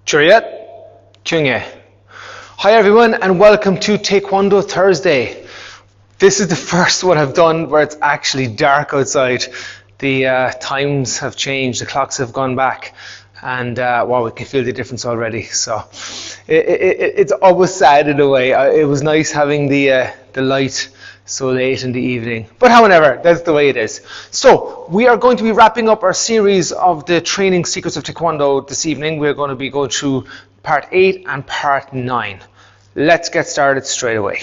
Chariot, Kyungye. Hi everyone and welcome to Taekwondo Thursday. This is the first one I've done where it's actually dark outside. The times have changed, the clocks have gone back, and we can feel the difference already. So it's always sad in a way. It was nice having the light so late in the evening, but however, that's the way it is. So we are going to be wrapping up our series of the Training Secrets of Taekwondo this evening. We're going to be going through part 8 and part 9. Let's get started straight away.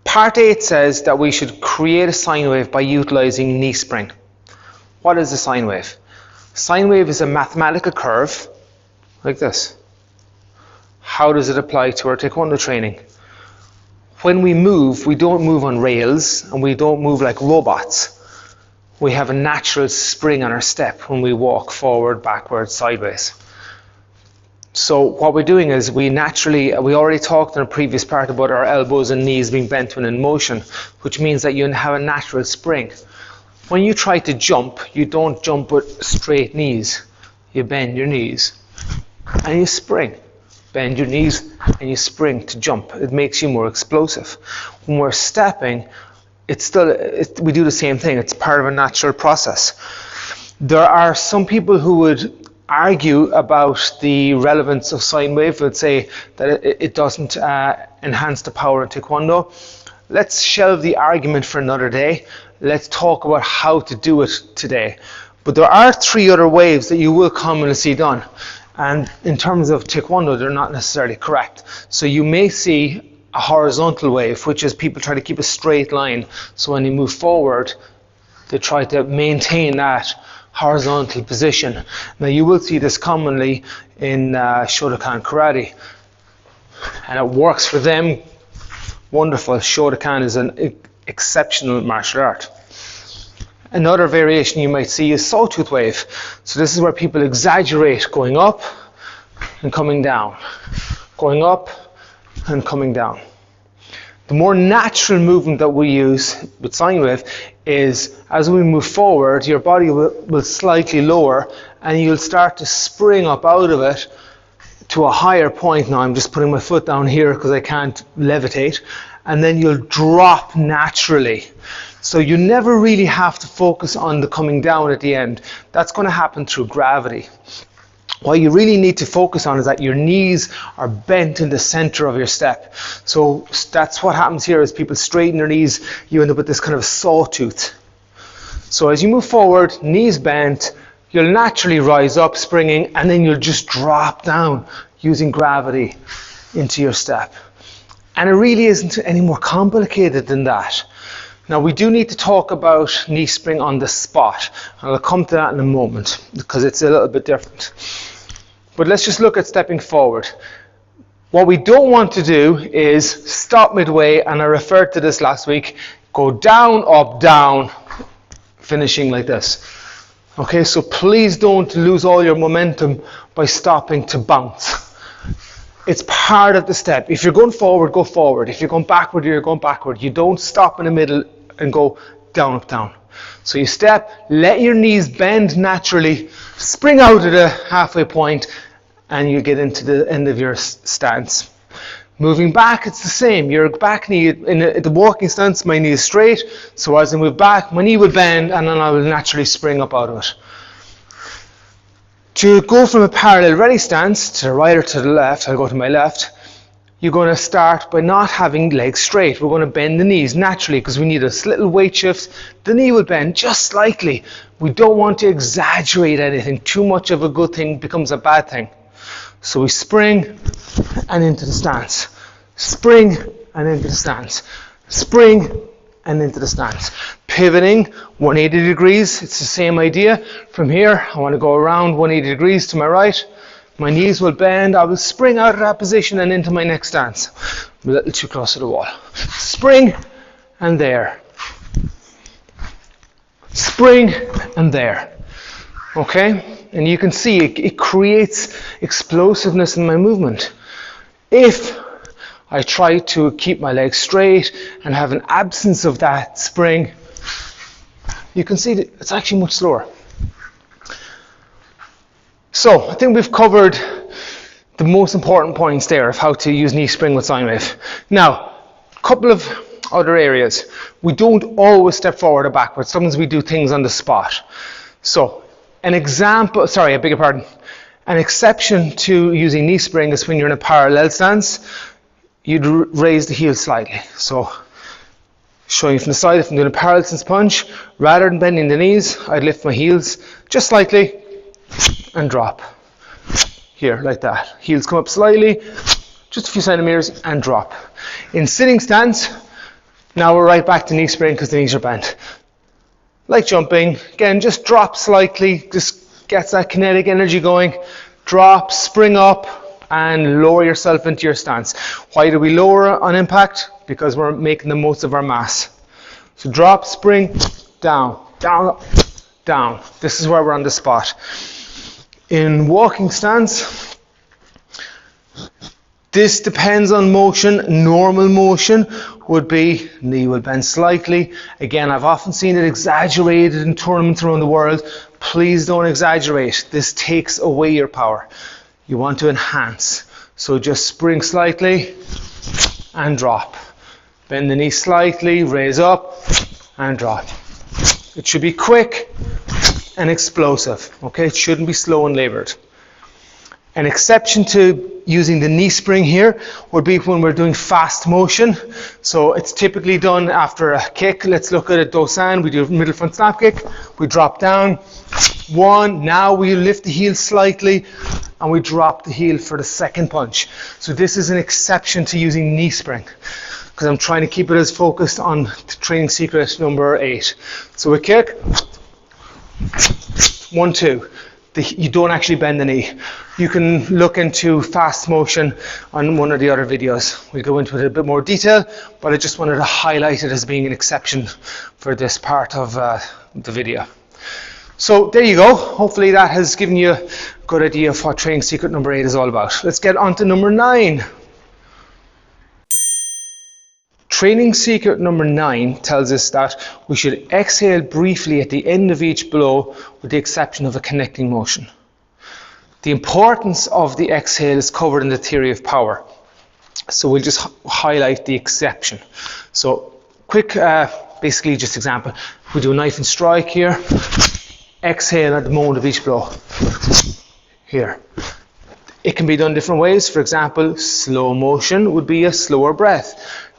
Part 8 says that we should create a sine wave by utilizing knee spring. What is a sine wave? Sine wave is a mathematical curve like this. How does it apply to our Taekwondo training? When we move, we don't move on rails and we don't move like robots. We have a natural spring on our step when we walk forward, backwards, sideways. So what we're doing is we already talked in a previous part about our elbows and knees being bent when in motion, which means that you have a natural spring. When you try to jump, you don't jump with straight knees. You bend your knees and you spring. Bend your knees and you spring to jump. It makes you more explosive. When we're stepping, we do the same thing. It's part of a natural process. There are some people who would argue about the relevance of sine wave, would say that it doesn't enhance the power of Taekwondo. Let's shelve the argument for another day. Let's talk about how to do it today. But there are 3 other waves that you will commonly see done. And in terms of Taekwondo, they're not necessarily correct. So you may see a horizontal wave, which is people try to keep a straight line. So when they move forward, they try to maintain that horizontal position. Now you will see this commonly in Shotokan karate. And it works for them. Wonderful. Shotokan is an exceptional martial art. Another variation you might see is sawtooth wave. So this is where people exaggerate going up and coming down. Going up and coming down. The more natural movement that we use with sine wave is as we move forward, your body will slightly lower and you'll start to spring up out of it to a higher point. Now I'm just putting my foot down here because I can't levitate. And then you'll drop naturally. So you never really have to focus on the coming down at the end. That's going to happen through gravity. What you really need to focus on is that your knees are bent in the center of your step. So that's what happens here. As people straighten their knees, you end up with this kind of sawtooth. So as you move forward, knees bent, you'll naturally rise up springing, and then you'll just drop down using gravity into your step. And it really isn't any more complicated than that. Now we do need to talk about knee spring on the spot. And I'll come to that in a moment because it's a little bit different. But let's just look at stepping forward. What we don't want to do is stop midway, and I referred to this last week, go down, up, down, finishing like this. Okay, so please don't lose all your momentum by stopping to bounce. It's part of the step. If you're going forward, go forward. If you're going backward, you're going backward. You don't stop in the middle and go down, up, down. So you step, let your knees bend naturally, spring out at a halfway point, and you get into the end of your stance. Moving back, it's the same. Your back knee, in the walking stance, my knee is straight. So as I move back, my knee will bend, and then I will naturally spring up out of it. To go from a parallel ready stance to the right or to the left, I'll go to my left, you're going to start by not having legs straight. We're going to bend the knees naturally because we need a little weight shift. The knee will bend just slightly. We don't want to exaggerate anything. Too much of a good thing becomes a bad thing. So we spring and into the stance. Spring and into the stance. Spring and into the stance. Pivoting 180 degrees, it's the same idea. From here, I want to go around 180 degrees to my right. My knees will bend. I will spring out of that position and into my next stance. I'm a little too close to the wall. Spring and there. Spring and there. Okay? And you can see it creates explosiveness in my movement. If I try to keep my legs straight and have an absence of that spring, you can see that it's actually much slower. So I think we've covered the most important points there of how to use knee spring with sine wave. Now, a couple of other areas. We don't always step forward or backwards. Sometimes we do things on the spot. So an example, sorry, I beg your pardon. An exception to using knee spring is when you're in a parallel stance, you'd raise the heel slightly. So showing from the side, if I'm doing a parallel stance punch, rather than bending the knees, I'd lift my heels just slightly and drop. Here, like that. Heels come up slightly, just a few centimeters, and drop. In sitting stance, now we're right back to knee spring because the knees are bent. Like jumping, again, just drop slightly, just gets that kinetic energy going. Drop, spring up, and lower yourself into your stance. Why do we lower on impact? Because we're making the most of our mass. So drop, spring, down, down, down. This is where we're on the spot. In walking stance, this depends on motion. Normal motion would be knee will bend slightly. Again, I've often seen it exaggerated in tournaments around the world. Please don't exaggerate. This takes away your power. You want to enhance. So just spring slightly and drop. Bend the knee slightly, raise up and drop. It should be quick and explosive. Okay, it shouldn't be slow and labored. An exception to using the knee spring here would be when we're doing fast motion. So it's typically done after a kick. Let's look at a dosan. We do a middle front snap kick. We drop down. One. Now we lift the heel slightly and we drop the heel for the second punch. So this is an exception to using knee spring because I'm trying to keep it as focused on training secret number 8. So we kick. 1, 2. You don't actually bend the knee. You can look into fast motion on one of the other videos. We'll go into it in a bit more detail, but I just wanted to highlight it as being an exception for this part of the video. So there you go. Hopefully that has given you a good idea of what training secret number 8 is all about. Let's get on to number 9. Training secret number 9 tells us that we should exhale briefly at the end of each blow with the exception of a connecting motion. The importance of the exhale is covered in the theory of power. So we'll just highlight the exception. So quick, basically just example. We do a knife and strike here. Exhale at the moment of each blow. Here. It can be done different ways. For example, slow motion would be a slower breath.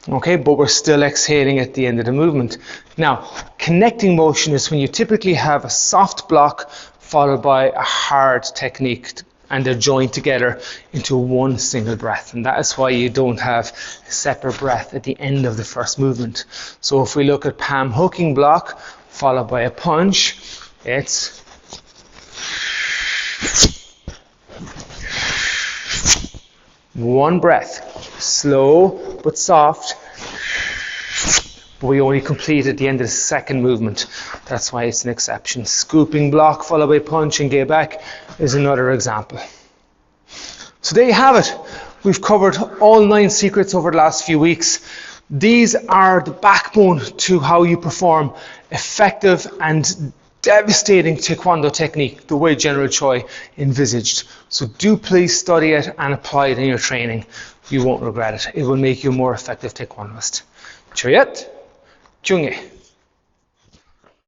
Okay, but we're still exhaling at the end of the movement. Now, connecting motion is when you typically have a soft block followed by a hard technique and they're joined together into one single breath. And that is why you don't have a separate breath at the end of the first movement. So if we look at palm hooking block followed by a punch, it's one breath. Slow but soft, but we only complete at the end of the second movement. That's why it's an exception. Scooping block followed by punch and get back is another example. So there you have it. We've covered all 9 secrets over the last few weeks. These are the backbone to how you perform effective and devastating Taekwondo technique, the way General Choi envisaged. So do please study it and apply it in your training. You won't regret it. It will make you a more effective Taekwondoist. Cheerio. Chungye.